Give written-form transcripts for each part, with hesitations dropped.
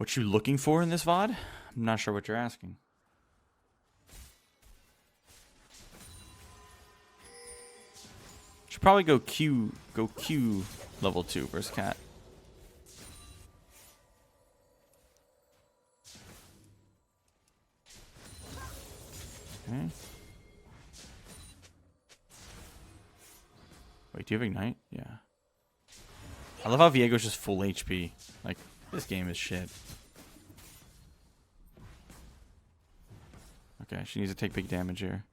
What you looking for in this VOD? I'm not sure what you're asking. Should probably go Q level 2 versus Cat. Okay. Wait, do you have Ignite? Yeah. I love how Viego's just full HP. Like, this game is shit. Okay, she needs to take big damage here.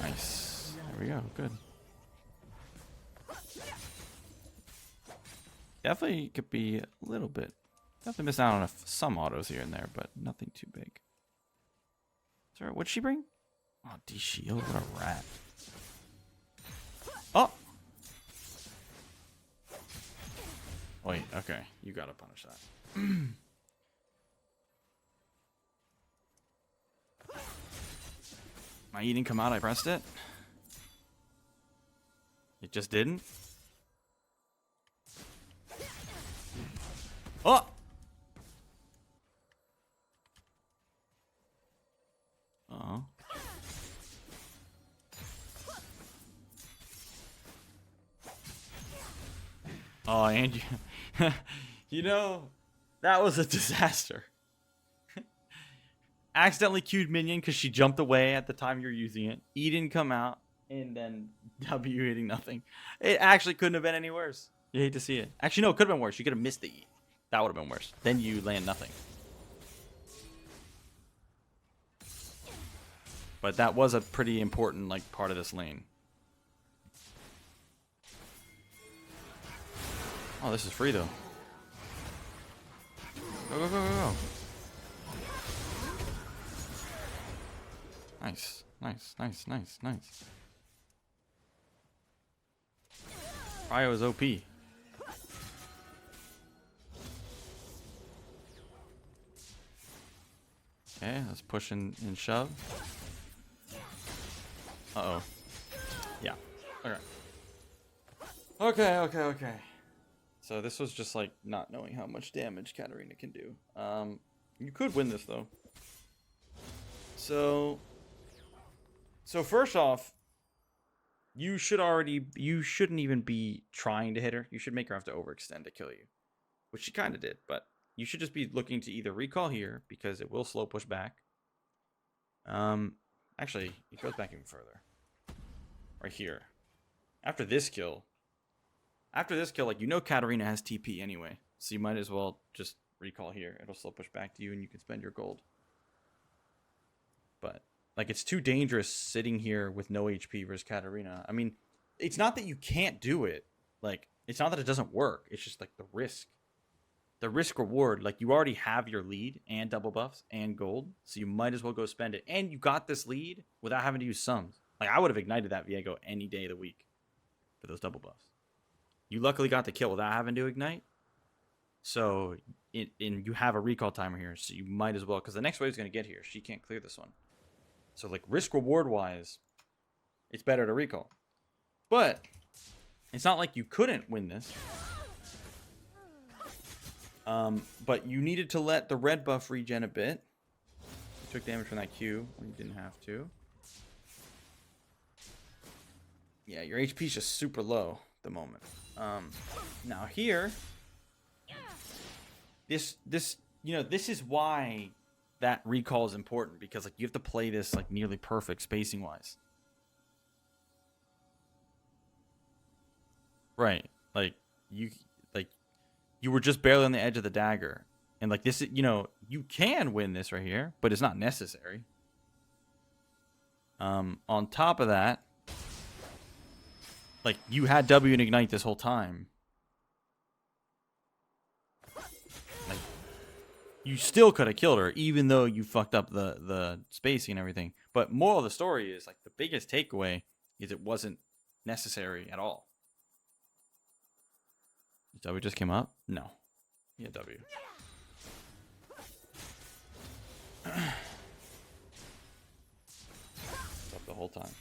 Nice. There we go. Good. Definitely could be a little bit. Definitely miss out on some autos here and there, but nothing too big. Sorry, what'd she bring? Oh, D-Shield. What a rat. Oh! Wait, okay. You gotta punish that. My E didn't come out, I pressed it. It just didn't. Oh! Uh-oh. Oh, and you... you know, that was a disaster. Accidentally queued minion because she jumped away at the time you're using it. E didn't come out, and then W hitting nothing. It actually couldn't have been any worse. You hate to see it. Actually, no, it could have been worse. You could have missed the E. That would have been worse. Then you land nothing. But that was a pretty important like part of this lane. Oh, this is free though. Go, go, go, go, go. Nice, nice, nice, nice, nice. Cryo is OP. Okay, let's push and shove. Uh-oh. Yeah. Okay. Okay. So this was just like not knowing how much damage Katarina can do. You could win this though. So first off, you shouldn't even be trying to hit her. You should make her have to overextend to kill you, which she kind of did, but you should just be looking to either recall here because it will slow push back. Actually, it goes back even further. Right here. After this kill, like, you know Katarina has TP anyway, so you might as well just recall here. It'll slow push back to you and you can spend your gold. But, like, it's too dangerous sitting here with no HP versus Katarina. I mean, it's not that you can't do it. Like, it's not that it doesn't work. It's just, like, the risk. The risk reward, like, you already have your lead and double buffs and gold, so you might as well go spend it. And you got this lead without having to use sums. Like, I would have ignited that Viego any day of the week for those double buffs. You luckily got the kill without having to ignite. So, you have a recall timer here, so you might as well, because the next wave is going to get here. She can't clear this one. So, like, risk-reward-wise, it's better to recall. But it's not like you couldn't win this. But you needed to let the red buff regen a bit. You took damage from that Q when you didn't have to. Yeah, your HP is just super low at the moment. Now here, this is why that recall is important, because like you have to play this like nearly perfect spacing wise. Right, like you were just barely on the edge of the dagger, and like this, you can win this right here, but it's not necessary. On top of that, like, you had W and Ignite this whole time. Like, you still could have killed her, even though you fucked up the spacing and everything. But moral of the story is, like, the biggest takeaway is it wasn't necessary at all. W just came up? No. Yeah, W. It's up the whole time.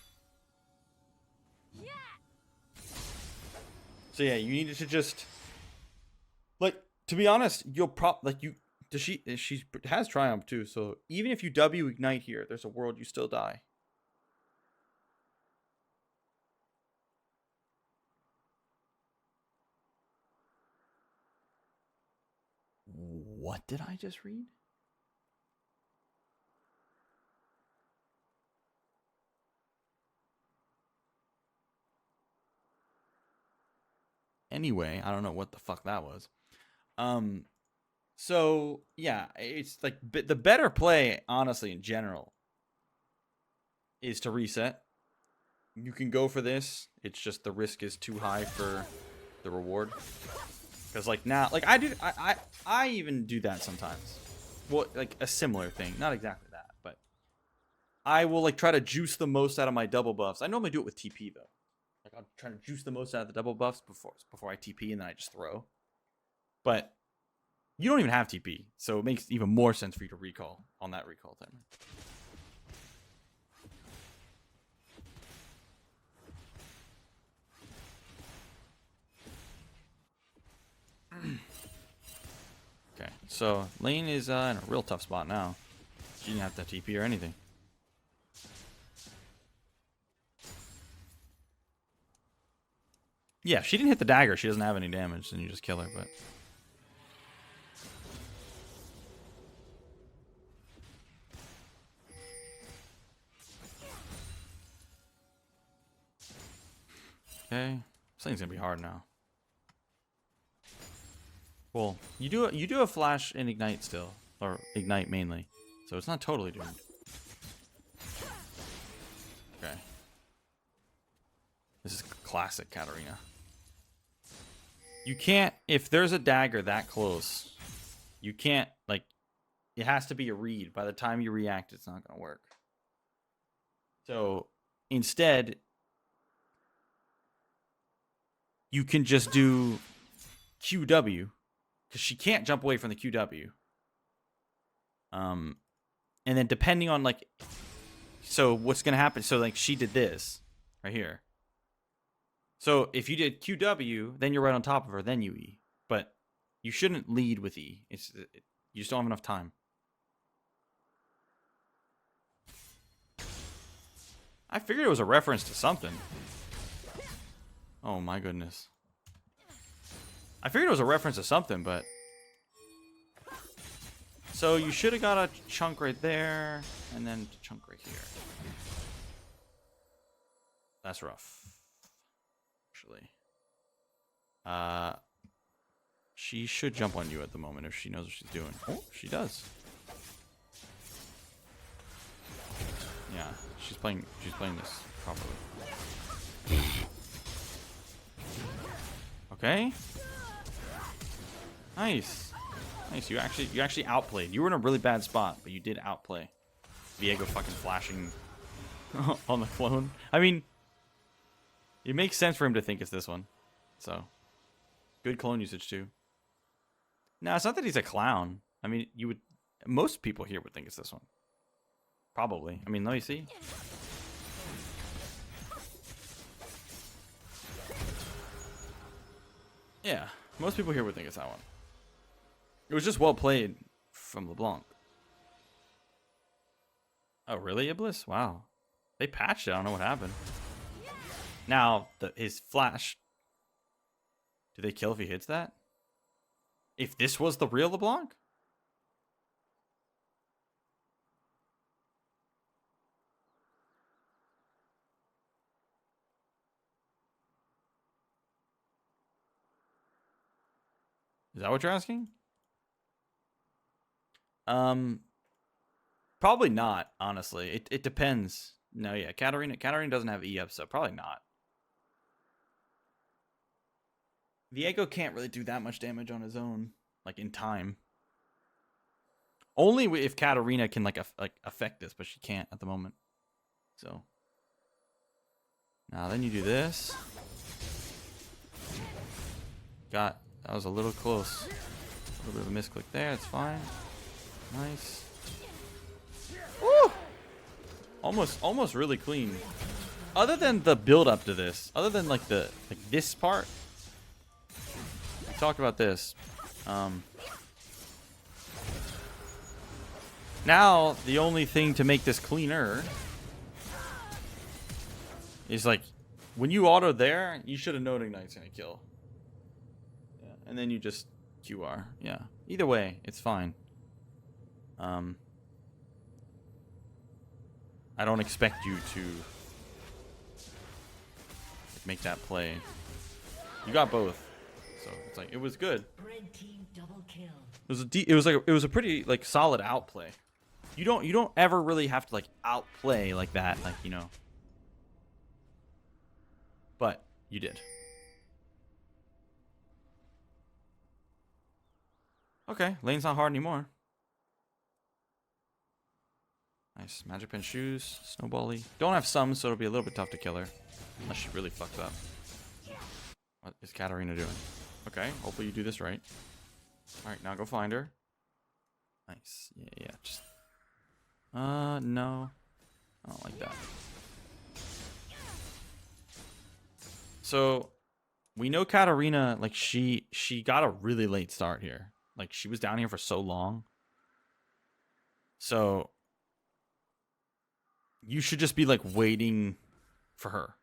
So yeah, you needed to just, like, To be honest, you'll like you. Does she has Triumph too, so even if you W Ignite here, there's a world you still die. What did I just read? Anyway, I don't know what the fuck that was. So yeah, it's like the better play, honestly, in general, is to reset. You can go for this. It's just the risk is too high for the reward. Because like now, like I even do that sometimes. Well, like a similar thing, not exactly that, but I will like try to juice the most out of my double buffs. I normally do it with TP though. Like I'll try to juice the most out of the double buffs before I TP, and then I just throw. But you don't even have TP, so it makes even more sense for you to recall on that recall timer. Okay, so lane is in a real tough spot now. She didn't have to TP or anything. Yeah, she didn't hit the dagger. She doesn't have any damage, then you just kill her, but... Okay, this thing's gonna be hard now. Well, you do a flash and ignite still, or ignite mainly, so it's not totally doomed. Okay, this is classic Katarina. You can't, if there's a dagger that close, you can't, like, it has to be a read. By the time you react, it's not gonna work. So instead, you can just do QW, because she can't jump away from the QW. And then depending on, like, so what's going to happen, so like she did this right here. So if you did QW, then you're right on top of her, then you E. But you shouldn't lead with E. You just don't have enough time. I figured it was a reference to something. Oh my goodness. I figured it was a reference to something, but... So you should have got a chunk right there, and then a chunk right here. That's rough. Actually. She should jump on you at the moment if she knows what she's doing. Oh, she does. Yeah, she's playing this properly. Okay. Nice. Nice. You actually outplayed. You were in a really bad spot, but you did outplay. Viego fucking flashing on the clone. I mean, it makes sense for him to think it's this one. So, good clone usage too. No, it's not that he's a clown. I mean, most people here would think it's this one. Probably. I mean, let me see. Yeah, most people here would think it's that one. It was just well played from LeBlanc. Oh, really, Iblis? Wow. They patched it. I don't know what happened. Now, his flash... Do they kill if he hits that? If this was the real LeBlanc? Is that what you're asking? Probably not, honestly. It depends. No, yeah, Katarina doesn't have E up, so probably not. Viego can't really do that much damage on his own, like in time. Only if Katarina can like affect this, but she can't at the moment. So now then you do this. That was a little close. A little bit of a misclick there. It's fine. Nice. Woo! Almost really clean. Other than the build up to this, other than like this part, we talked about this. Now, the only thing to make this cleaner is like, when you auto there, you should have known Ignite's gonna kill. Yeah, and then you just QR. Yeah. Either way, it's fine. I don't expect you to make that play. You got both, so it's like it was good. Red team double kill. It was a pretty like solid outplay. You don't ever really have to like outplay like that, like, you know. But you did. Okay, lane's not hard anymore. Nice. Magic Pen shoes, snowbally. Don't have some, so it'll be a little bit tough to kill her. Unless she really fucks up. What is Katarina doing? Okay, hopefully you do this right. Alright, now go find her. Nice. Yeah. Just no. I don't like that. So we know Katarina, like she got a really late start here. Like she was down here for so long. So you should just be like waiting for her.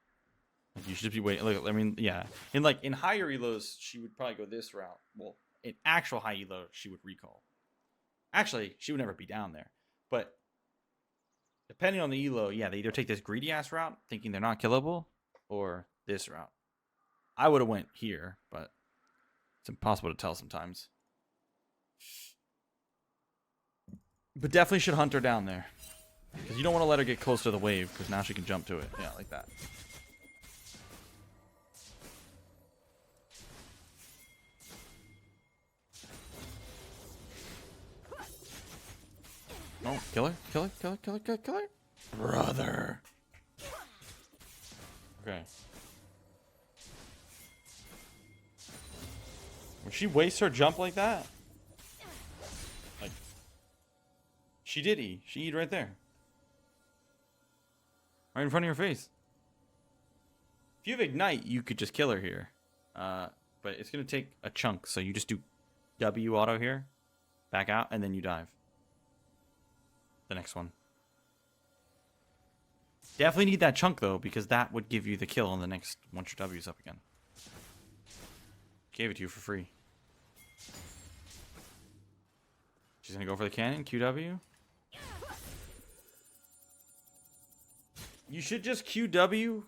Like you should just be waiting. Like, I mean, yeah. In higher elos, she would probably go this route. Well, in actual high elo, she would recall. Actually, she would never be down there. But depending on the elo, yeah, they either take this greedy ass route, thinking they're not killable, or this route. I would have went here, but it's impossible to tell sometimes. But definitely should hunt her down there. Because you don't want to let her get close to the wave, because now she can jump to it. Yeah, like that. Oh, kill her, kill her, kill her, kill her, kill her, kill her. Brother. Okay. Would she waste her jump like that? Like, she did E. She E'd right there. Right in front of your face. If you have Ignite, you could just kill her here. But it's going to take a chunk, so you just do W auto here, back out, and then you dive. The next one. Definitely need that chunk, though, because that would give you the kill on the next once your W's up again. Gave it to you for free. She's going to go for the cannon, QW. You should just QW.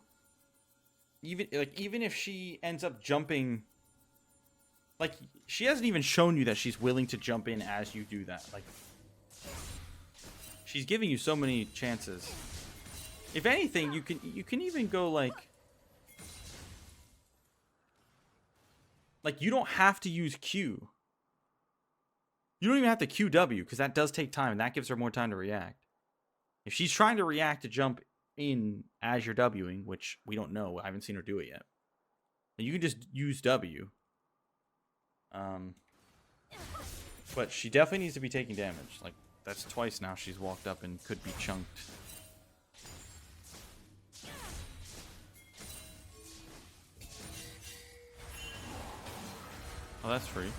Even if she ends up jumping, like she hasn't even shown you that she's willing to jump in as you do that. Like she's giving you so many chances. If anything, you can even go like you don't have to use Q. You don't even have to QW because that does take time and that gives her more time to react. If she's trying to react to jump in as you're Wing, which we don't know, I haven't seen her do it yet, then you can just use W. But she definitely needs to be taking damage. Like that's twice now she's walked up and could be chunked. Oh, that's free.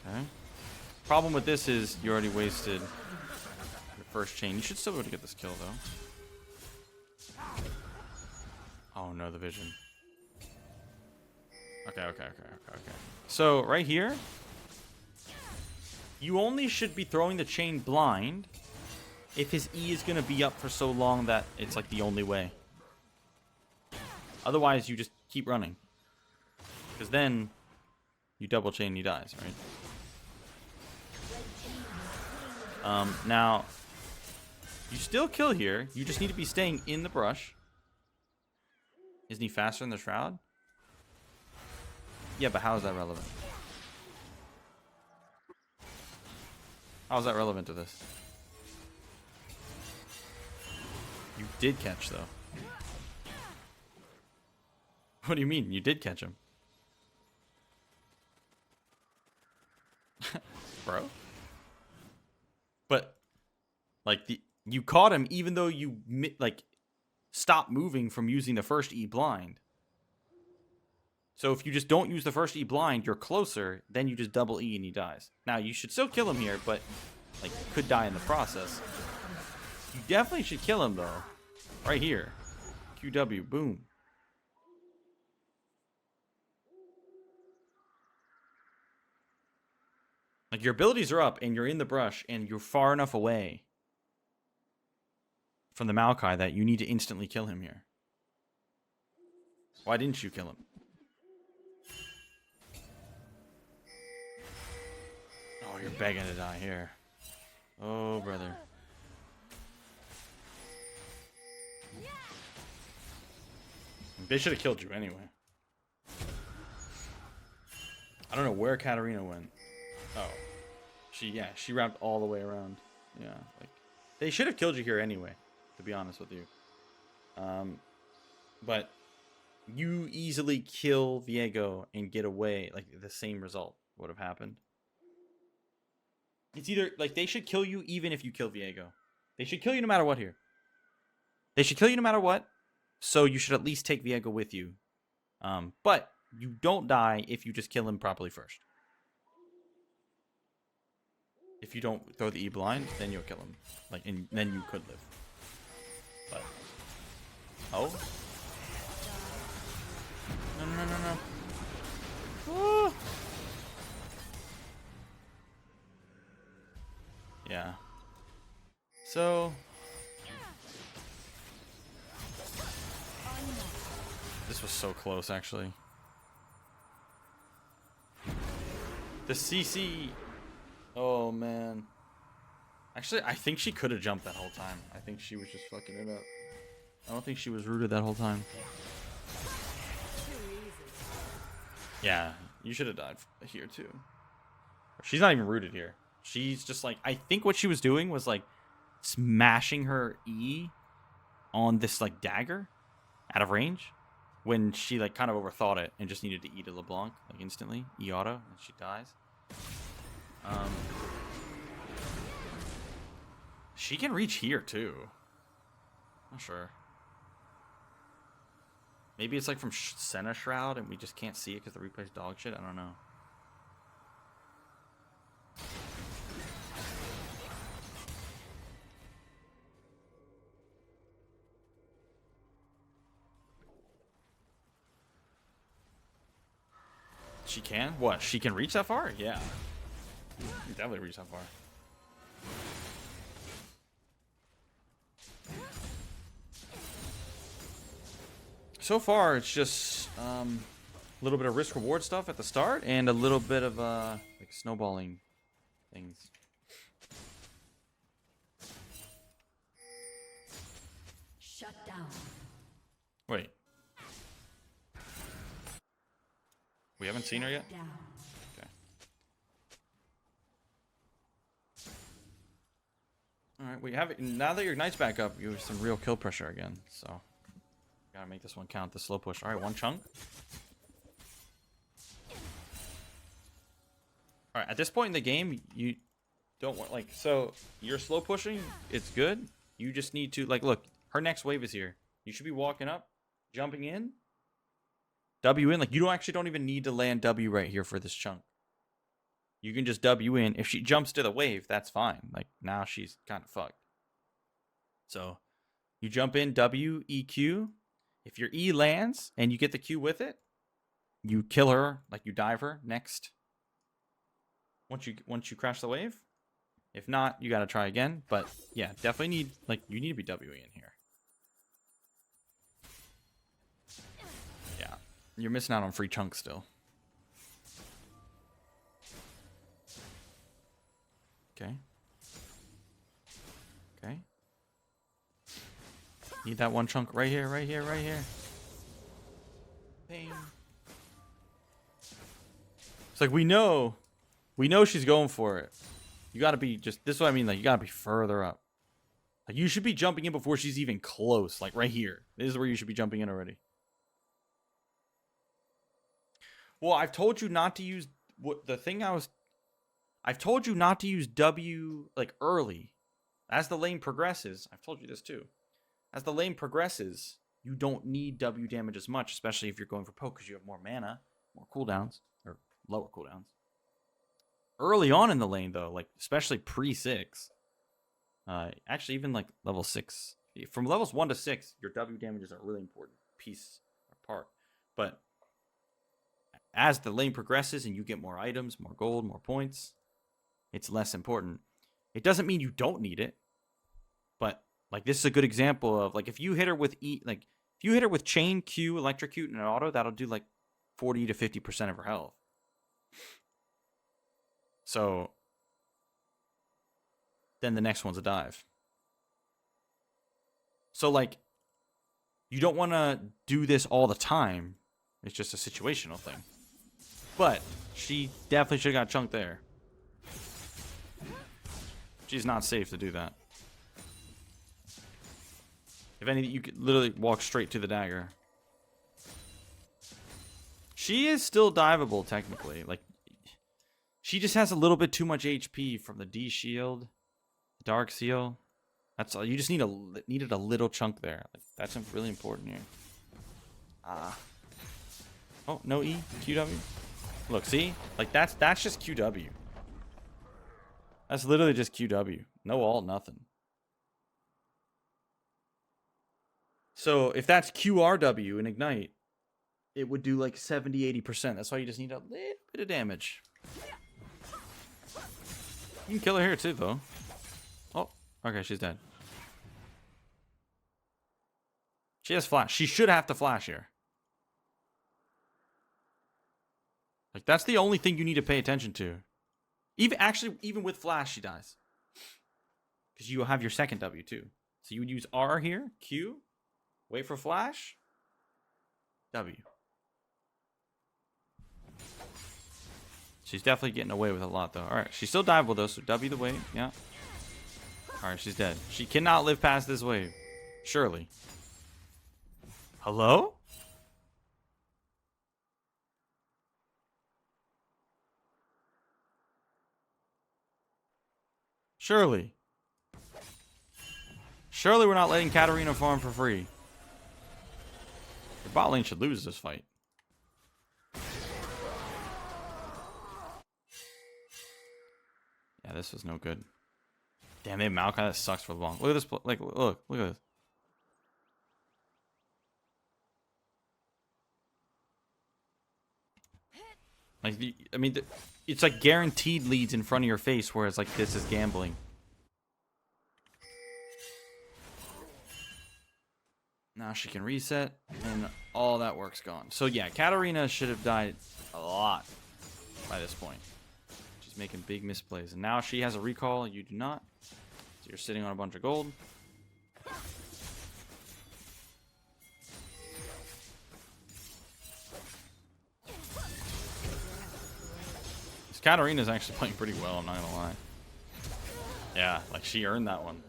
Okay. Problem with this is you already wasted your first chain. You should still be able to get this kill, though. Oh, no, the vision. Okay. So, right here, you only should be throwing the chain blind if his E is going to be up for so long that it's, like, the only way. Otherwise, you just keep running. Because then, you double chain and he dies, right? Now, you still kill here. You just need to be staying in the brush. Isn't he faster than the Shroud? Yeah, but how is that relevant? How is that relevant to this? You did catch, though. What do you mean? You did catch him. Bro? But, like, you caught him even though you, like, stopped moving from using the first E blind. So if you just don't use the first E blind, you're closer, then you just double E and he dies. Now, you should still kill him here, but, like, could die in the process. You definitely should kill him, though. Right here. QW, boom. Like, your abilities are up, and you're in the brush, and you're far enough away from the Maokai that you need to instantly kill him here. Why didn't you kill him? Oh, you're begging to die here. Oh, brother. They should have killed you anyway. I don't know where Katarina went. Oh. She wrapped all the way around. Yeah, like, they should have killed you here anyway, to be honest with you. But you easily kill Viego and get away, like, the same result would have happened. It's either, like, they should kill you even if you kill Viego. They should kill you no matter what here. They should kill you no matter what, so you should at least take Viego with you. But you don't die if you just kill him properly first. If you don't throw the E blind, then you'll kill him. Like, and then you could live. But oh. No. Woo. Yeah. So this was so close, actually. The CC. Oh, man. Actually, I think she could have jumped that whole time. I think she was just fucking it up. I don't think she was rooted that whole time. Yeah, you should have died here, too. She's not even rooted here. She's just like, I think what she was doing was, like, smashing her E on this, like, dagger out of range when she, like, kind of overthought it and just needed to eat a LeBlanc, like, instantly. E auto, and she dies. She can reach here too. Not sure. Maybe it's like from Senna Shroud and we just can't see it because the replay's dog shit. I don't know. She can? What? She can reach that far? Yeah. You can definitely reach that far. So far, it's just a little bit of risk reward stuff at the start and a little bit of like snowballing things. Shut down. Wait. We haven't seen her yet? Down. Okay. Alright, we have it. Now that your Ignite's back up, you have some real kill pressure again, so gotta make this one count, the slow push. Alright, one chunk. Alright, at this point in the game, you don't want, like, so you're slow pushing, it's good. You just need to, like, look, her next wave is here. You should be walking up, jumping in, W in. Like, you don't even need to land W right here for this chunk. You can just W in. If she jumps to the wave, that's fine. Like, now she's kind of fucked. So, you jump in, W, E, Q. If your E lands and you get the Q with it, you kill her, like you dive her next. Once you crash the wave. If not, you gotta try again. But yeah, definitely need, like, you need to be W in here. Yeah. You're missing out on free chunks still. Okay. Okay. Need that one chunk right here, right here, right here. Bang. It's like we know she's going for it. You gotta be just, this is what I mean, like, you gotta be further up. Like, you should be jumping in before she's even close, like right here. This is where you should be jumping in already. Well, I've told you not to use I've told you not to use W, like, early. As the lane progresses, I've told you this too. As the lane progresses, you don't need W damage as much, especially if you're going for poke because you have more mana. more cooldowns, or lower cooldowns. Early on in the lane, though, like especially pre-6, actually even like level 6, from levels 1 to 6, your W damages are a really important piece or part. But as the lane progresses and you get more items, more gold, more points, it's less important. It doesn't mean you don't need it, but like this is a good example of like if you hit her with if you hit her with chain, Q, electrocute, and an auto, that'll do like 40 to 50% of her health. So then the next one's a dive. So like you don't want to do this all the time. It's just a situational thing. But she definitely should have got chunked there. She's not safe to do that. If anything, you could literally walk straight to the dagger. She is still diveable, technically. Like, she just has a little bit too much HP from the D shield, Dark Seal. That's all. You just needed a little chunk there. Like, that's really important here. Oh, no E, QW. Look, see? Like that's just QW. That's literally just QW. No ult, nothing. So if that's QRW in Ignite, it would do like 70-80%. That's why you just need a little bit of damage. You can kill her here too, though. Oh, okay, she's dead. She has flash. She should have to flash here. Like, that's the only thing you need to pay attention to. Even with flash, she dies. Because you have your second W, too. So you would use R here, Q, wait for flash, W. She's definitely getting away with a lot, though. All right, she's still diveable, though, so W the wave, yeah. All right, she's dead. She cannot live past this wave. Surely. Hello? Surely. Surely we're not letting Katarina farm for free. The bot lane should lose this fight. Yeah, this was no good. Damn, they have Maokai. That sucks for LeBlanc. Look at this. Like, look at this. Like, I mean, it's like guaranteed leads in front of your face, whereas like this is gambling. Now she can reset, and all that work's gone. So yeah, Katarina should have died a lot by this point. She's making big misplays, and now she has a recall. You do not. So you're sitting on a bunch of gold. Katarina's actually playing pretty well, I'm not gonna lie. Yeah, like she earned that one.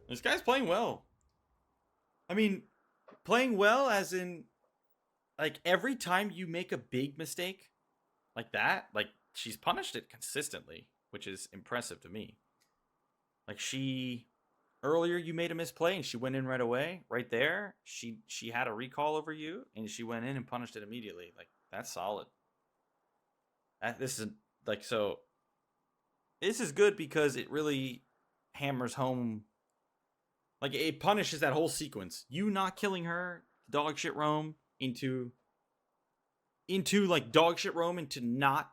This guy's playing well. I mean, playing well as in, like, every time you make a big mistake like that, like, she's punished it consistently, which is impressive to me. Like, earlier you made a misplay and she went in right away. Right there, she had a recall over you and she went in and punished it immediately. Like, that's solid. This is good because it really hammers home, like, it punishes that whole sequence. You not killing her, dog shit roam into like dog shit roam into not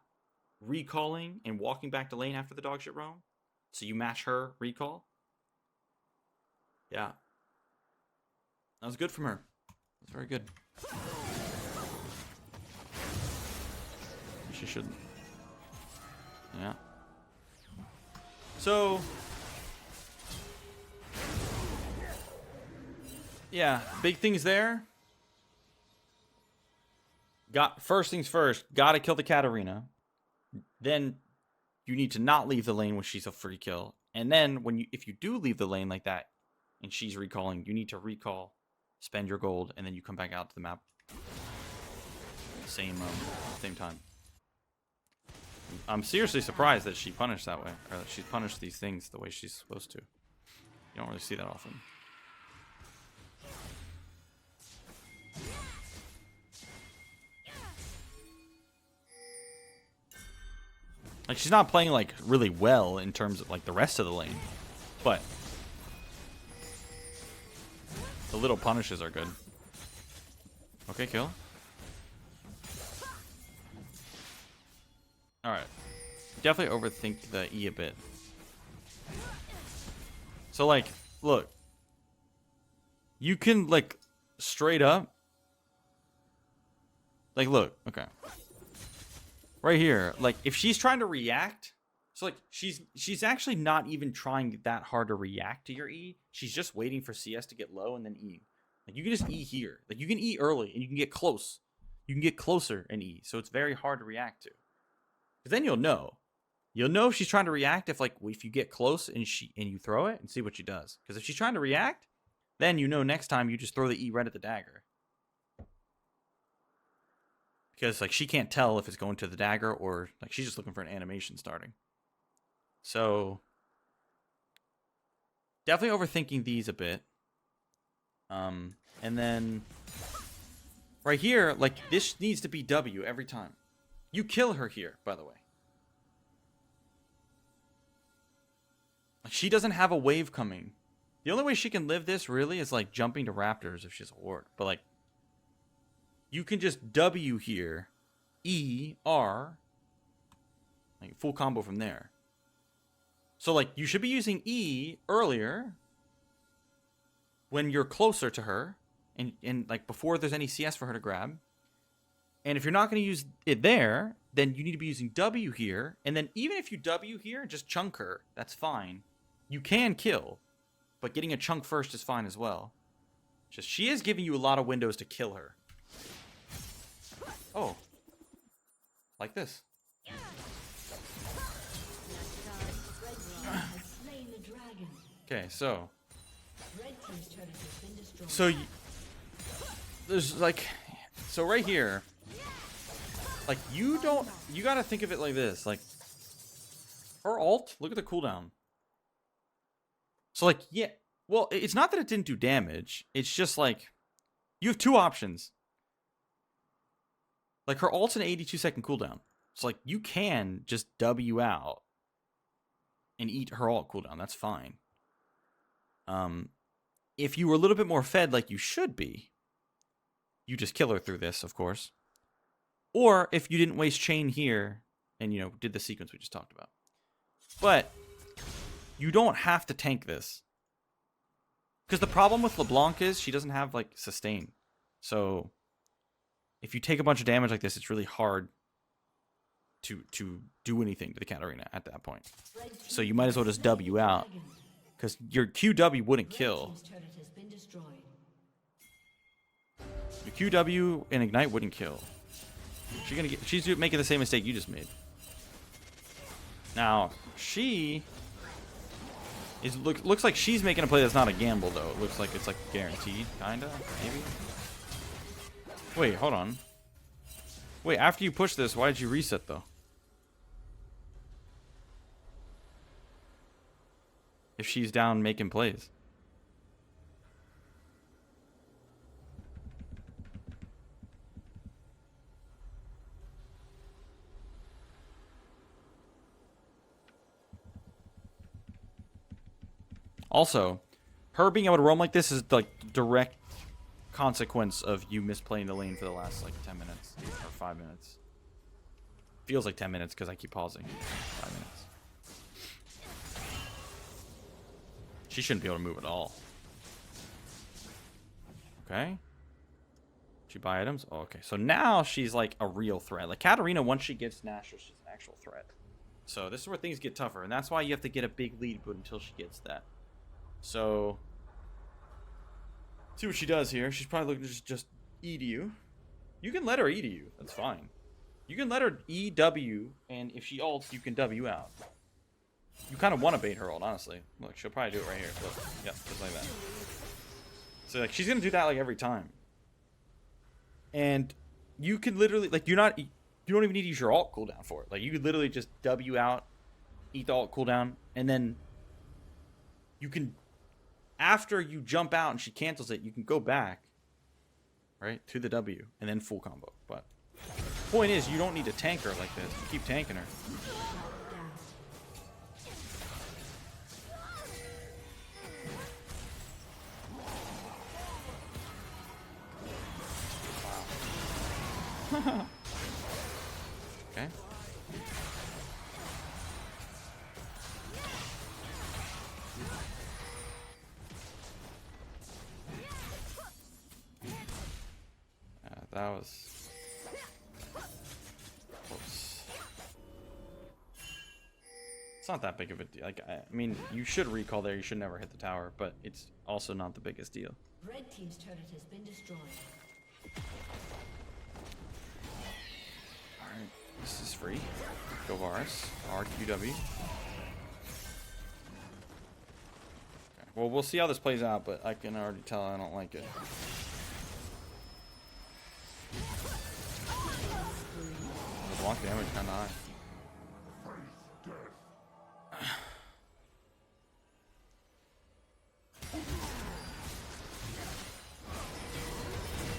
recalling and walking back to lane after the dog shit roam. So you match her recall. Yeah. That was good from her. That's very good. She shouldn't. Yeah. So, yeah, big things there. First things first, gotta kill the Katarina. Then you need to not leave the lane when she's a free kill. And then if you do leave the lane like that and she's recalling, you need to recall, spend your gold, and then you come back out to the map. Same time. I'm seriously surprised that she punished that way, or that she's punished these things the way she's supposed to. You don't really see that often. Like, she's not playing, like, really well in terms of, like, the rest of the lane. But the little punishes are good. Okay, kill. Alright. Definitely overthink the E a bit. So, like, look. You can, like, straight up. Like, look. Okay. Right here. Like, if she's trying to react. So, like, she's actually not even trying that hard to react to your E. She's just waiting for CS to get low and then E. Like, you can just E here. Like, you can E early and you can get close. You can get closer and E. So, it's very hard to react to. Because then you'll know. You'll know if she's trying to react if you get close and you throw it and see what she does. Because if she's trying to react, then you know next time you just throw the E right at the dagger. Because like she can't tell if it's going to the dagger or like she's just looking for an animation starting. So definitely overthinking these a bit. And then right here, like this needs to be W every time. You kill her here, by the way. Like she doesn't have a wave coming. The only way she can live this really is like jumping to raptors if she's a ward. But like you can just W here, E, R, like full combo from there. So like you should be using E earlier when you're closer to her and like before there's any CS for her to grab. And if you're not going to use it there, then you need to be using W here. And then even if you W here and just chunk her, that's fine. You can kill, but getting a chunk first is fine as well. Just she is giving you a lot of windows to kill her. Oh. Like this. Okay, so. There's like. So right here. Like, you gotta think of it like this. Like, her ult, look at the cooldown. So, like, yeah. Well, it's not that it didn't do damage. It's just, like, you have two options. Like, her ult's an 82-second cooldown. So, like, you can just W out and eat her ult cooldown. That's fine. If you were a little bit more fed like you should be, you just kill her through this, of course. Or if you didn't waste chain here and, you know, did the sequence we just talked about. But you don't have to tank this. Because the problem with LeBlanc is she doesn't have, like, sustain. So if you take a bunch of damage like this, it's really hard to do anything to the Katarina at that point. So you might as well just W out. Because your QW wouldn't kill. Your QW and Ignite wouldn't kill. She's making the same mistake you just made. Now, she looks like she's making a play that's not a gamble though. It looks like it's like guaranteed, kinda, maybe. Wait, hold on. Wait, after you push this, why did you reset though? If she's down making plays. Also, her being able to roam like this is like direct consequence of you misplaying the lane for the last like 10 minutes or 5 minutes. Feels like 10 minutes because I keep pausing. 5 minutes. She shouldn't be able to move at all. Okay. She buy items? Oh, okay. So now she's like a real threat. Like Katarina, once she gets Nashor, she's an actual threat. So this is where things get tougher. And that's why you have to get a big lead until she gets that. So see what she does here. She's probably looking to just E to you. You can let her E to you. That's fine. You can let her E, W, and if she ults, you can W out. You kind of want to bait her ult, honestly. Look, she'll probably do it right here. Look, yep, just like that. So like she's gonna do that like every time. And you can literally like you don't even need to use your ult cooldown for it. Like you could literally just W out, eat the ult cooldown, and then you can, after you jump out and she cancels it, you can go back, right, to the W and then full combo. But point is, you don't need to tank her like this. You keep tanking her. Okay. That was close. It's not that big of a deal. Like, I mean, you should recall there. You should never hit the tower, but it's also not the biggest deal. Red team's turret has been destroyed. Alright, this is free. Go Varus. RQW. Okay. Well, we'll see how this plays out, but I can already tell I don't like it. The block damage kinda high.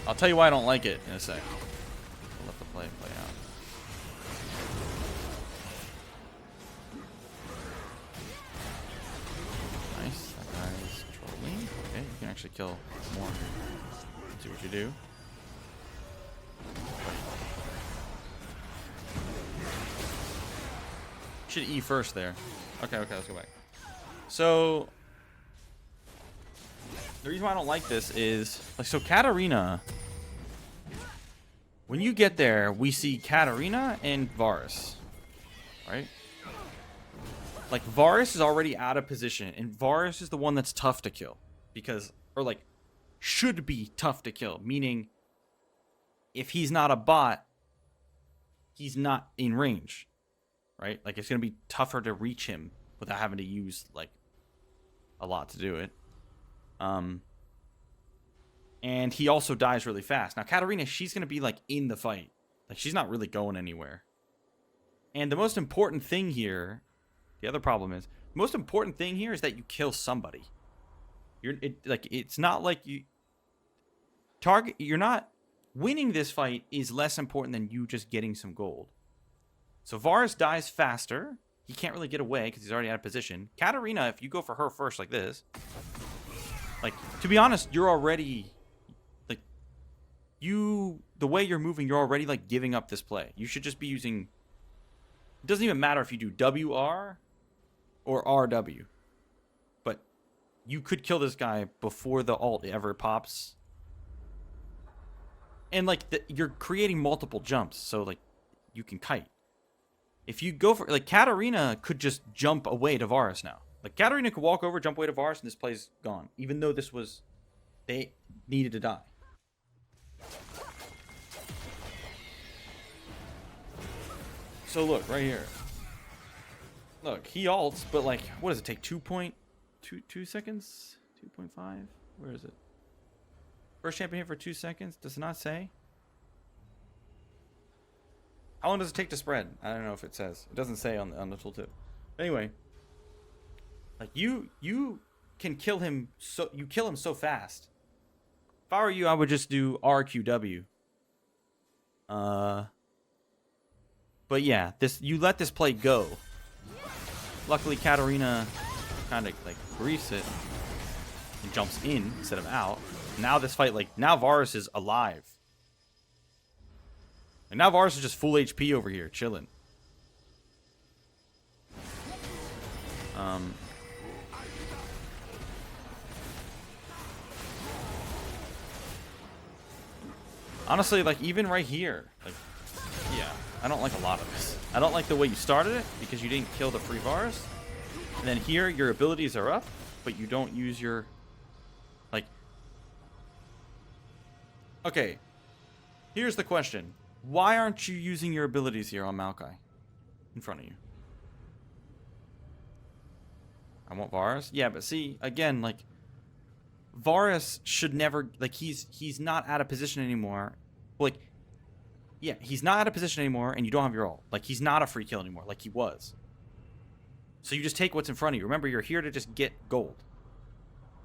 I'll tell you why I don't like it in a sec. I'll let the play out. Nice. That guy is trolling. Okay, you can actually kill more. See what you do. Should E first there. Okay, let's go back. So the reason why I don't like this is, like, so Katarina, when you get there, we see Katarina and Varus, right? Like, Varus is already out of position, and Varus is the one that's tough to kill, because, or like, should be tough to kill, meaning if he's not a bot, he's not in range, right? Like, it's going to be tougher to reach him without having to use, like, a lot to do it. And he also dies really fast. Now, Katarina, she's going to be, like, in the fight. Like, she's not really going anywhere. And the most important thing here, the other problem is, the most important thing here is that you kill somebody. It's not like you're not winning this fight is less important than you just getting some gold. So Varus dies faster. He can't really get away because he's already out of position. Katarina, if you go for her first like this, like, to be honest, you're already, like, the way you're moving, you're already, like, giving up this play. You should just be using, it doesn't even matter if you do WR or RW. But you could kill this guy before the ult ever pops. And, like, you're creating multiple jumps, so, like, you can kite. If you go for, like, Katarina could just jump away to Varus now. Like, Katarina could walk over, jump away to Varus, and this play's gone. Even though this was, they needed to die. So look, right here. Look, he ults, but, like, what does it take? 2.2 seconds? 2.5? Where is it? First champion hit for 2 seconds? Does it not say? How long does it take to spread? I don't know if it says. It doesn't say on the tooltip. Anyway. Like, you can kill him so fast. If I were you, I would just do RQW. But yeah, you let this play go. Luckily, Katarina kind of, like, briefs it and jumps in instead of out. Now this fight, like, now Varus is alive. And now Varus is just full HP over here, chilling. Honestly, like, even right here, like, yeah, I don't like a lot of this. I don't like the way you started it, because you didn't kill the free Varus. And then here, your abilities are up, but you don't use your, like... Okay, here's the question. Why aren't you using your abilities here on Maokai? In front of you. I want Varus? Yeah, but see, again, like, Varus should never, like, he's not out of position anymore. Like, yeah, he's not out of position anymore, and you don't have your ult. Like, he's not a free kill anymore, like he was. So you just take what's in front of you. Remember, you're here to just get gold.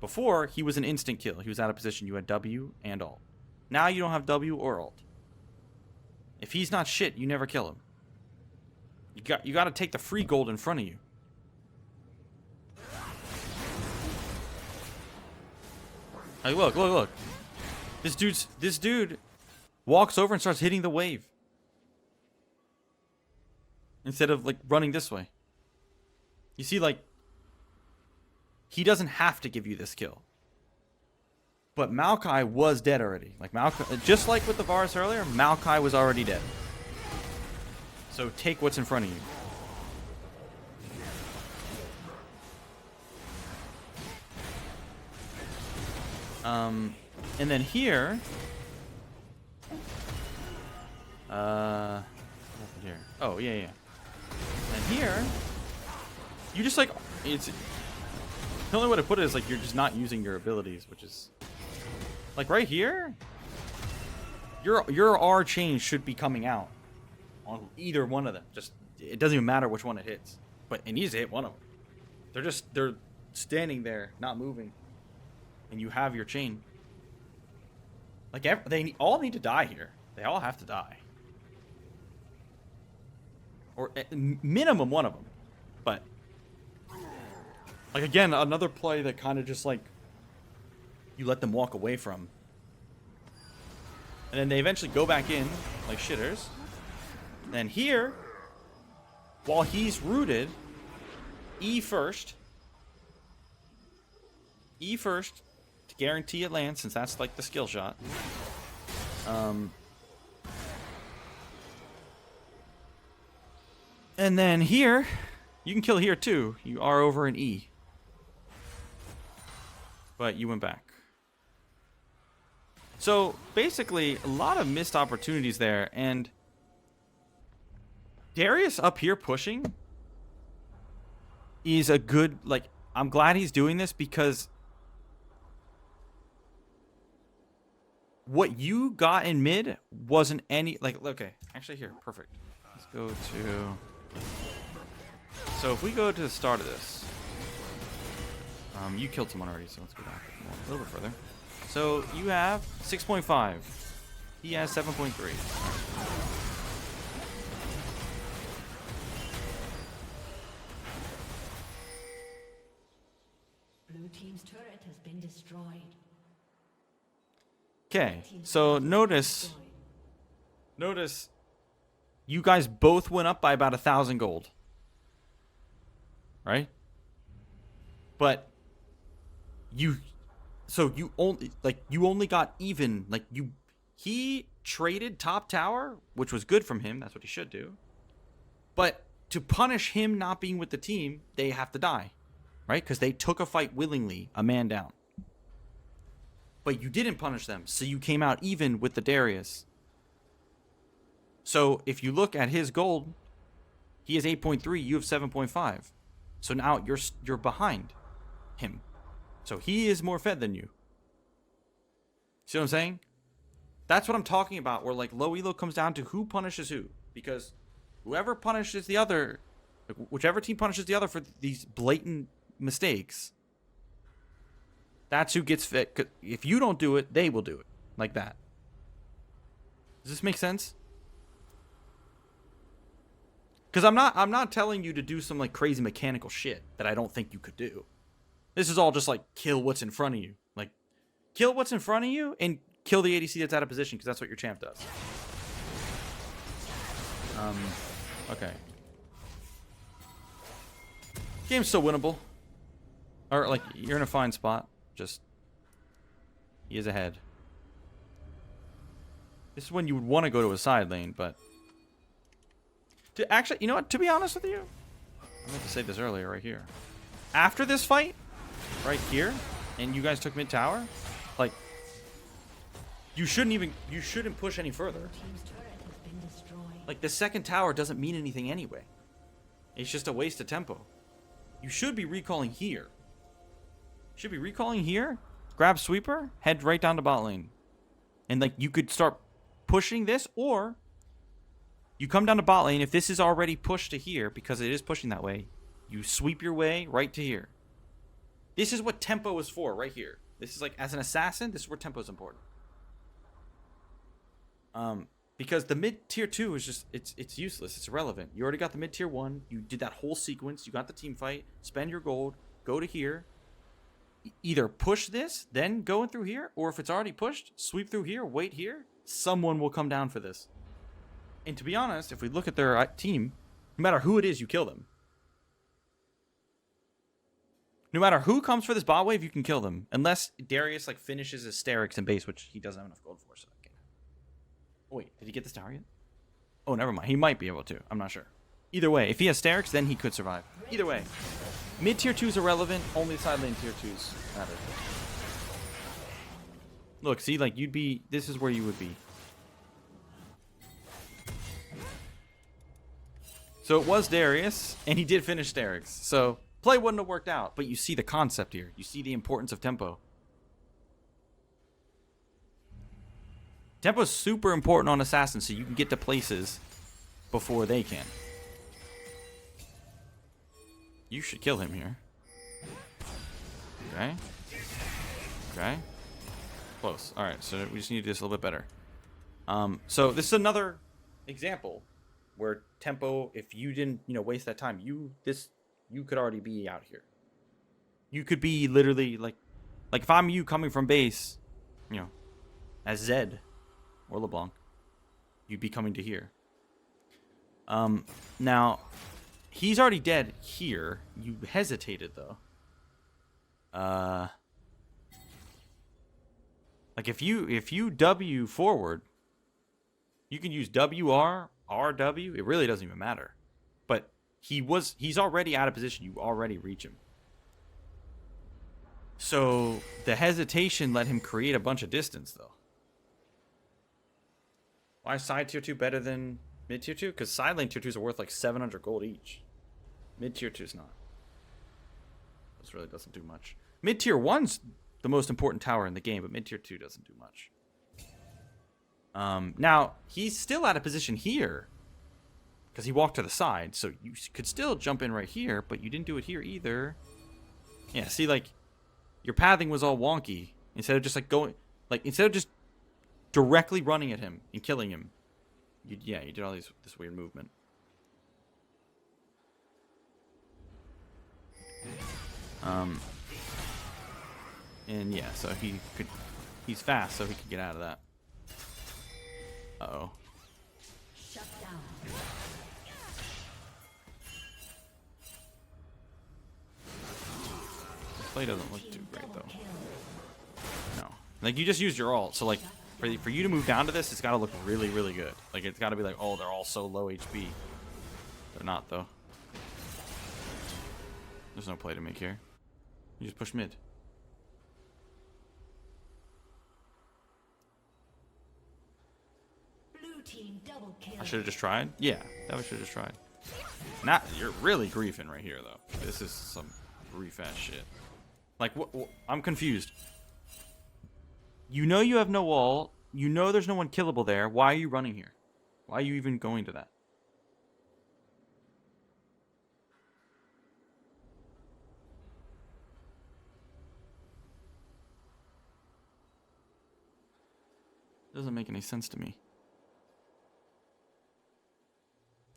Before, he was an instant kill. He was out of position. You had W and ult. Now you don't have W or ult. If he's not shit, you never kill him. You got to take the free gold in front of you. Like, look. This dude walks over and starts hitting the wave. Instead of, like, running this way. You see, like, he doesn't have to give you this kill. But Maokai was dead already. Like, Maokai, just like with the Varus earlier, Maokai was already dead. So take what's in front of you. And then here... what happened here? Oh, yeah. And here... You just, like... It's... The only way to put it is, like, you're just not using your abilities, which is... Like, right here... Your R chain should be coming out. On either one of them. Just... It doesn't even matter which one it hits. But it needs to hit one of them. They're standing there, not moving. And you have your chain. Like, they all need to die here. They all have to die. Or at minimum one of them. But... Like, again, another play that kind of just, like... You let them walk away from. And then they eventually go back in, like shitters. And then here... While he's rooted... E first... E first... To guarantee it lands, since that's like the skill shot. And then here, you can kill here too. You are over an E. But you went back. So basically, a lot of missed opportunities there. And Darius up here pushing is a good, like, I'm glad he's doing this because what you got in mid wasn't any, like, okay, actually here, perfect. Let's go to, so if we go to the start of this, you killed someone already, so let's go back a little bit further. So you have 6.5. He has 7.3. Blue team's turret has been destroyed. Okay, so notice, you guys both went up by about 1,000 gold, right? But you only got even, like, he traded top tower, which was good from him. That's what he should do. But to punish him not being with the team, they have to die, right? Because they took a fight willingly, a man down. But you didn't punish them, so you came out even with the Darius. So if you look at his gold, he has 8.3, you have 7.5. So now you're behind him. So he is more fed than you. See what I'm saying? That's what I'm talking about, where, like, low elo comes down to who punishes who. Because whoever punishes the other, like, whichever team punishes the other for these blatant mistakes, that's who gets fit. If you don't do it, they will do it. Like that. Does this make sense? Because I'm not telling you to do some, like, crazy mechanical shit that I don't think you could do. This is all just, like, kill what's in front of you. Like, kill what's in front of you and kill the ADC that's out of position, because that's what your champ does. Okay. Game's still winnable. Or, like, you're in a fine spot. Just, he is ahead. This is when you would want to go to a side lane, but... Actually, you know what? To be honest with you, I meant to say this earlier right here. After this fight, right here, and you guys took mid tower, like, you shouldn't push any further. Like, the second tower doesn't mean anything anyway. It's just a waste of tempo. You should be recalling here. Should be recalling here, grab sweeper, head right down to bot lane. And, like, you could start pushing this, or you come down to bot lane. If this is already pushed to here, because it is pushing that way, you sweep your way right to here. This is what tempo is for, right here. This is, like, as an assassin, this is where tempo is important. Because the mid tier 2 is just, it's useless. It's irrelevant. You already got the mid tier 1. You did that whole sequence. You got the team fight. Spend your gold. Go to here. Either push this, then go in through here, or if it's already pushed, sweep through here, wait here, Someone will come down for this. And to be honest, if we look at their team, no matter who it is, you kill them. No matter who comes for this bot wave, you can kill them. Unless Darius like finishes his Sterix in base, which he doesn't have enough gold for. So okay. Oh, wait, did he get this tower yet? Oh, never mind. He might be able to. I'm not sure. Either way, if he has Sterix, then he could survive. Either way. Mid tier 2's irrelevant. Only side lane tier 2's matter. Look, see, like you'd be. This is where you would be. So it was Darius, and he did finish Sterix. So play wouldn't have worked out, but you see the concept here. You see the importance of tempo. Tempo is super important on assassins, so you can get to places before they can. You should kill him here. Okay. Okay. Close. All right, so we just need to do this a little bit better. So this is another example where tempo, if you didn't, waste that time, you could already be out here. You could be literally like if I'm you coming from base, as Zed or LeBlanc, you'd be coming to here. Now, he's already dead here. You hesitated though. Like if you W forward, you can use WR, RW. It really doesn't even matter. But he's already out of position. You already reach him. So the hesitation let him create a bunch of distance though. Why is side tier 2 better than mid tier 2? Because side lane tier 2s are worth like 700 gold each. Mid tier 2's not. This really doesn't do much. Mid tier 1's the most important tower in the game, but mid tier 2 doesn't do much. Now he's still out of position here because he walked to the side, so you could still jump in right here, but you didn't do it here either. Yeah, see, like your pathing was all wonky. Instead of just like instead of just directly running at him and killing him, you did all this weird movement. And yeah, so he's fast, so he could get out of that. Uh-oh. Shut down. This play doesn't look too great though. No. Like you just used your ult, so like for you to move down to this, it's gotta look really, really good. Like it's gotta be like, oh, they're all so low HP. They're not though. There's no play to make here. You just push mid. Blue team double kill. I should have just tried. Yeah, that should have just tried. Not you're really griefing right here though. This is some grief ass shit. Like I'm confused. You know you have no wall. You know there's no one killable there. Why are you running here? Why are you even going to that? Doesn't make any sense to me.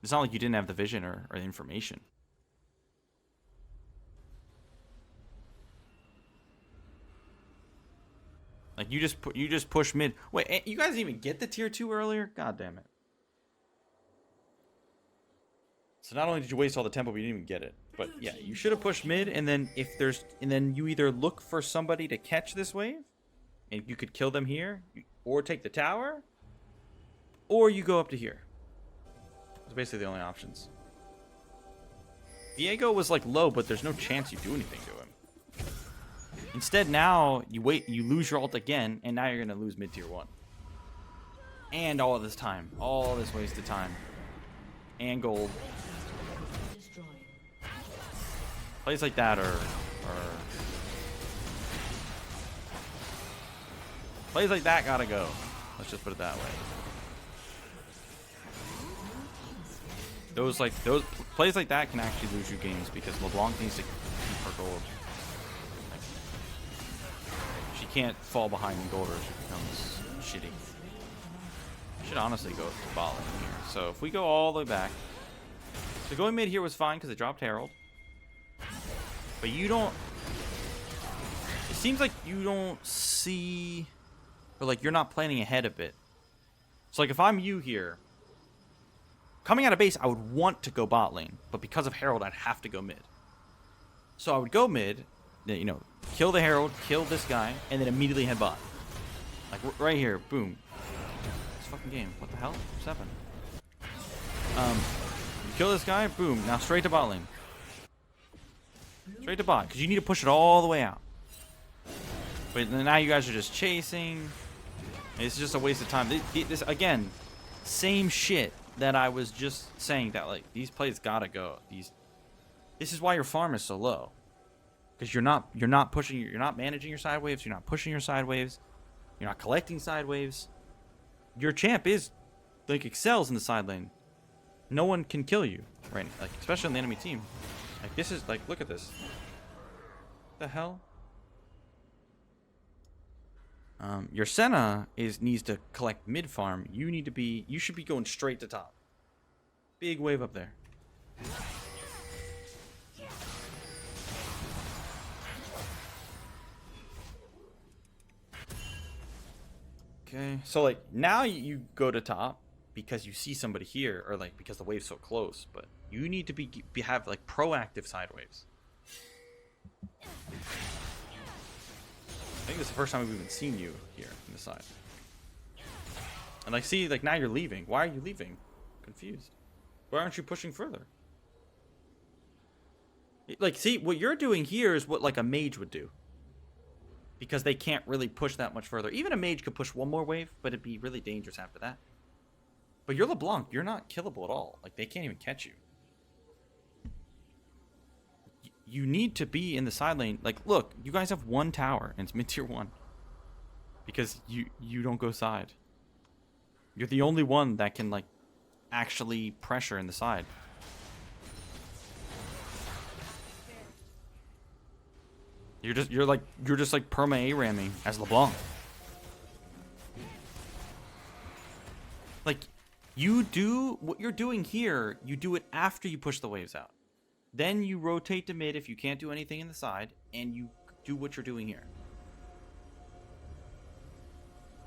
It's not like you didn't have the vision or the information. Like you just push mid. Wait, you guys didn't even get the tier 2 earlier? God damn it. So not only did you waste all the tempo, but you didn't even get it. But yeah, you should have pushed mid, and then then you either look for somebody to catch this wave, and you could kill them here, or take the tower, or you go up to here. Those are basically the only options. Diego was like low, but there's no chance you do anything to him. Instead, now you lose your ult again, and now you're gonna lose mid tier 1. And all this time, all this wasted time, and gold. Plays like that are plays like that gotta go. Let's just put it that way. Those plays like that can actually lose you games because LeBlanc needs to keep her gold. Like, she can't fall behind in gold or she becomes shitty. Should honestly go to bot lane here. So if we go all the way back, so going mid here was fine because it dropped Herald. But you don't. It seems like you don't see, or like you're not planning ahead a bit. So, like, if I'm you here, coming out of base, I would want to go bot lane. But because of Herald, I'd have to go mid. So I would go mid, you know, kill the Herald, kill this guy, and then immediately head bot. Like, right here, boom. This fucking game. What the hell? What's happened? You kill this guy, boom. Now straight to bot lane. Straight to bot, because you need to push it all the way out. But now you guys are just chasing. It's just a waste of time. This again, same shit that I was just saying, that like these plays gotta go. This is why your farm is so low, because you're not pushing, you're not managing your side waves, you're not pushing your side waves, you're not collecting side waves. Your champ is like excels in the side lane. No one can kill you, right? Like, especially on the enemy team. Like, this is like, look at this. The hell? Your Senna needs to collect mid farm. You should be going straight to top. Big wave up there. Okay, so like now you go to top because you see somebody here, or like because the wave's so close. But you need to have like proactive side waves. I think this is the first time we've even seen you here on the side. And like, see, like now you're leaving. Why are you leaving? Confused. Why aren't you pushing further? Like, see, what you're doing here is what like a mage would do. Because they can't really push that much further. Even a mage could push one more wave, but it'd be really dangerous after that. But you're LeBlanc. You're not killable at all. Like, they can't even catch you. You need to be in the side lane. Like, look, you guys have one tower, and it's mid-tier 1. Because you don't go side. You're the only one that can, like, actually pressure in the side. You're just like perma A-ramming as LeBlanc. Like, you do what you're doing here, you do it after you push the waves out. Then you rotate to mid if you can't do anything in the side, and you do what you're doing here.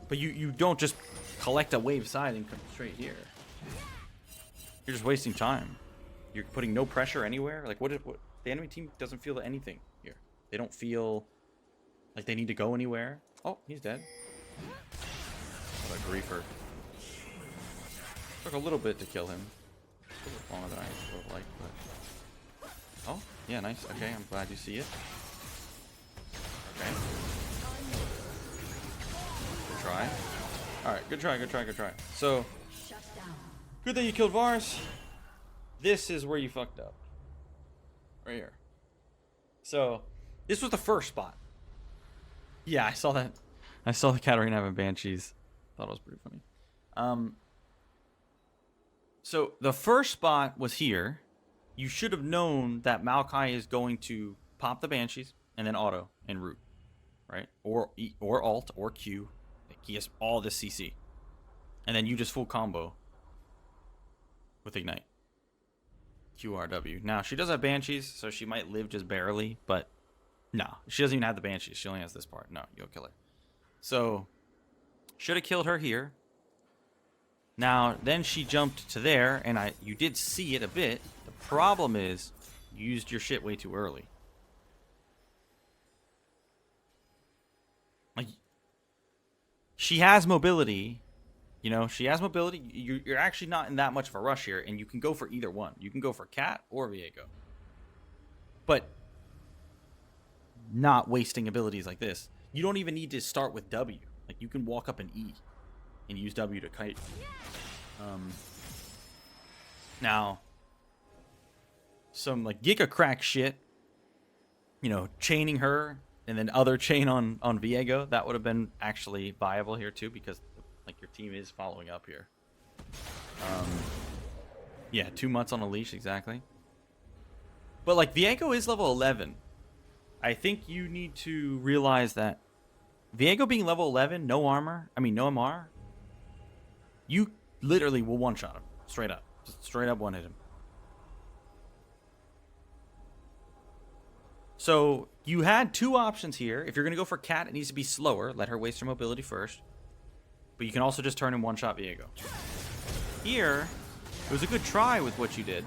But you don't just collect a wave side and come straight here. You're just wasting time. You're putting no pressure anywhere. Like, what the enemy team doesn't feel anything here. They don't feel like they need to go anywhere. Oh, he's dead. What a griefer. Took a little bit to kill him. A little longer than I would have liked, but... Oh, yeah, nice. Okay, I'm glad you see it. Okay. Good try. Alright, good try, good try, good try. So, good that you killed Varus. This is where you fucked up. Right here. So... This was the first spot. Yeah, I saw that. I saw the Katarina having banshees. Thought it was pretty funny. So the first spot was here. You should have known that Maokai is going to pop the banshees and then auto and root, right? Or alt or Q. He has all this CC, and then you just full combo with ignite. QRW. Now she does have banshees, so she might live just barely, but. No, she doesn't even have the banshees. She only has this part. No, you'll kill her. So, should have killed her here. Now, then she jumped to there, and you did see it a bit. The problem is, you used your shit way too early. Like, she has mobility. You know, she has mobility. You're actually not in that much of a rush here, and you can go for either one. You can go for Cat or Viego. But... not wasting abilities like this. You don't even need to start with W. Like, you can walk up an E and use W to kite. Now, some like Giga crack shit, you know, chaining her and then other chain on Viego, that would have been actually viable here too, because like your team is following up here. Yeah, 2 months on a leash, exactly. But like Viego is level 11. I think you need to realize that Viego being level 11, no armor, no MR, you literally will one-shot him. Straight up. Just straight up one-hit him. So, you had two options here. If you're going to go for Cat, it needs to be slower. Let her waste her mobility first. But you can also just turn and one-shot Viego. Here, it was a good try with what you did.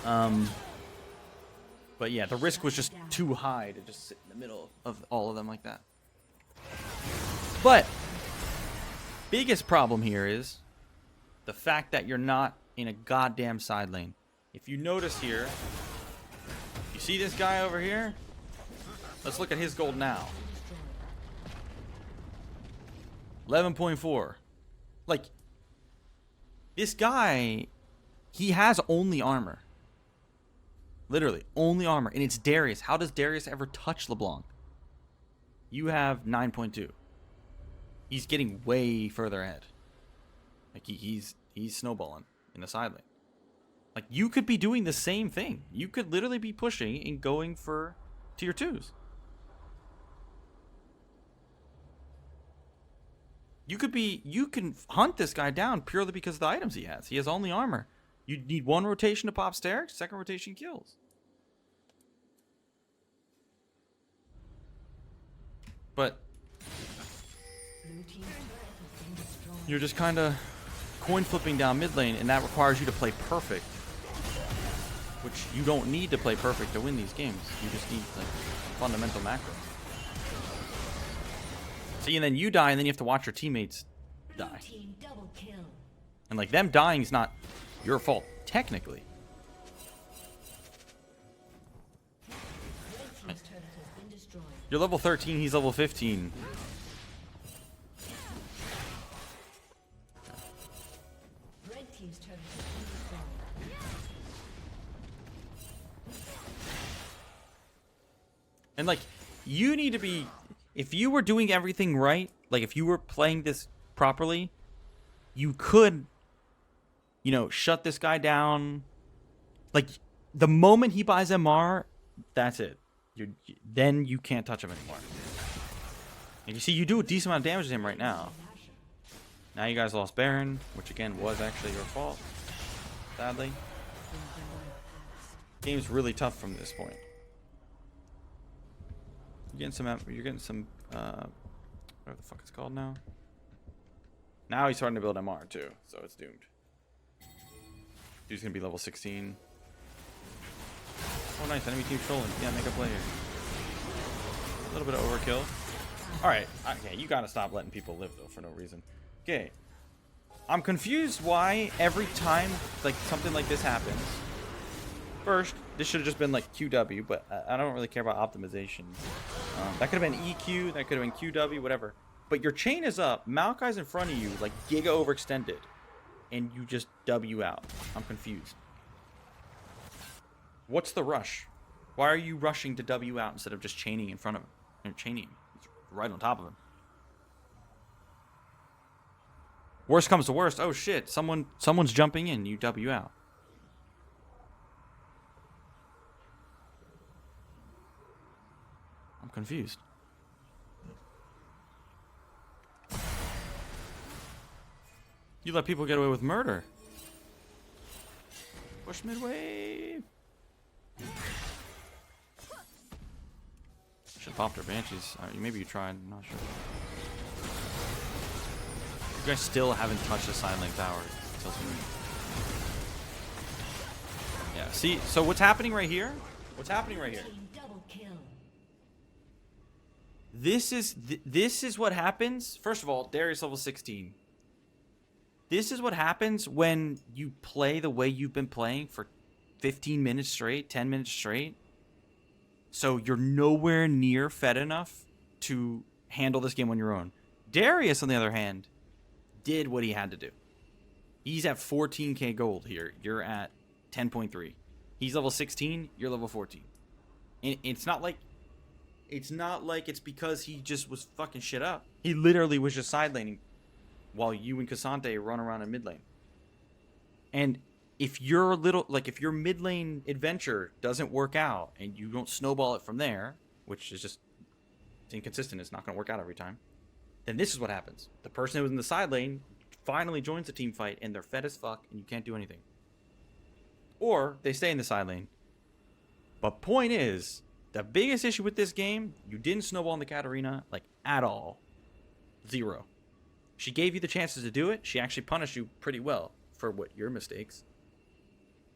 But yeah, the risk was just too high to just sit in the middle of all of them like that. But biggest problem here is the fact that you're not in a goddamn side lane. If you notice here, you see this guy over here? Let's look at his gold now. 11.4. Like, this guy, he has only armor. Literally, only armor. And it's Darius. How does Darius ever touch LeBlanc? You have 9.2. He's getting way further ahead. Like, he's snowballing in the side lane. Like, you could be doing the same thing. You could literally be pushing and going for tier 2s. You can hunt this guy down purely because of the items he has. He has only armor. You need one rotation to pop stairs, second rotation kills. But you're just kind of coin flipping down mid lane, and that requires you to play perfect. Which you don't need to play perfect to win these games. You just need like fundamental macros. See, and then you die, and then you have to watch your teammates die. And like them dying is not your fault, technically. You're level 13, he's level 15. And like, you need to be, if you were doing everything right, like if you were playing this properly, you could, you know, shut this guy down. Like, the moment he buys MR, that's it. Then you can't touch him anymore. And you see, you do a decent amount of damage to him right now. Now you guys lost Baron, which again was actually your fault, sadly. Game's really tough from this point. You're getting some, whatever the fuck it's called now. Now he's starting to build MR too, so it's doomed. Dude's gonna be level 16. Oh, nice, enemy team trolling. Yeah, make a play here. A little bit of overkill. Alright, okay, you gotta stop letting people live though for no reason. Okay. I'm confused why every time like something like this happens. First, this should have just been like QW, but I don't really care about optimization. That could have been EQ, that could have been QW, whatever. But your chain is up, Maokai's in front of you, like giga overextended, and you just W out. I'm confused. What's the rush? Why are you rushing to W out instead of just chaining in front of him? And chaining him. He's right on top of him. Worst comes to worst. Oh shit, someone's jumping in, you W out. I'm confused. You let people get away with murder. Push mid wave. Should have popped her banshees. Maybe you tried. I'm not sure. You guys still haven't touched the side lane tower. Yeah. See. So what's happening right here? What's happening right here? This is what happens. First of all, Darius level 16. This is what happens when you play the way you've been playing for 15 minutes straight, 10 minutes straight. So you're nowhere near fed enough to handle this game on your own. Darius, on the other hand, did what he had to do. He's at 14k gold here. You're at 10.3. He's level 16. You're level 14. And it's not like it's because he just was fucking shit up. He literally was just side laning while you and Cassante run around in mid lane. And if your mid lane adventure doesn't work out and you don't snowball it from there, which is just, it's inconsistent, it's not going to work out every time, then this is what happens. The person who was in the side lane finally joins the team fight and they're fed as fuck and you can't do anything. Or they stay in the side lane. But point is, the biggest issue with this game, you didn't snowball in the Katarina, like, at all. Zero. She gave you the chances to do it. She actually punished you pretty well for what your mistakes.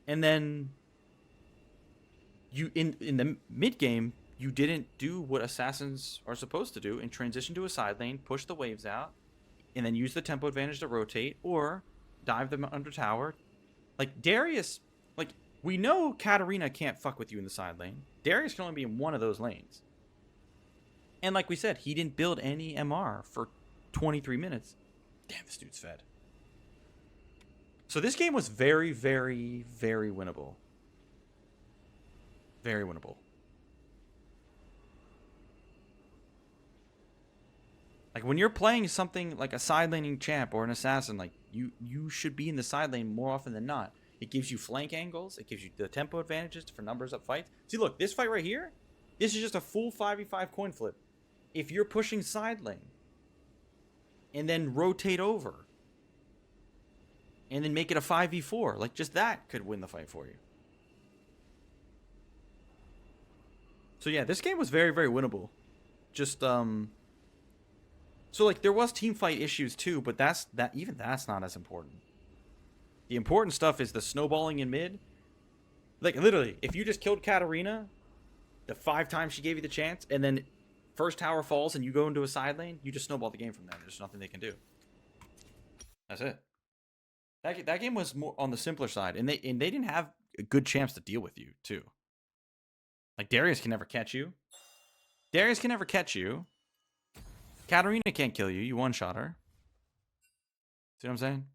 And then you in the mid game, you didn't do what assassins are supposed to do and transition to a side lane, push the waves out, and then use the tempo advantage to rotate or dive them under tower. Like Darius, like we know Katarina can't fuck with you in the side lane. Darius can only be in one of those lanes. And like we said, he didn't build any MR for 23 minutes. Damn, this dude's fed. So this game was very, very, very winnable. Very winnable. Like when you're playing something like a side laning champ or an assassin, like you should be in the side lane more often than not. It gives you flank angles. It gives you the tempo advantages for numbers up fights. See, look, this fight right here, this is just a full 5v5 coin flip. If you're pushing side lane and then rotate over and then make it a 5v4, like just that could win the fight for you. So yeah, this game was very, very winnable. Just so like there was team fight issues too, but that's not as important. The important stuff is the snowballing in mid. Like literally, if you just killed Katarina the 5 times she gave you the chance, and then first tower falls and you go into a side lane, you just snowball the game from there. There's nothing they can do. That's it. That game was more on the simpler side, and they didn't have a good chance to deal with you too. Like Darius can never catch you. Darius can never catch you. Katarina can't kill you. You one-shot her. See what I'm saying?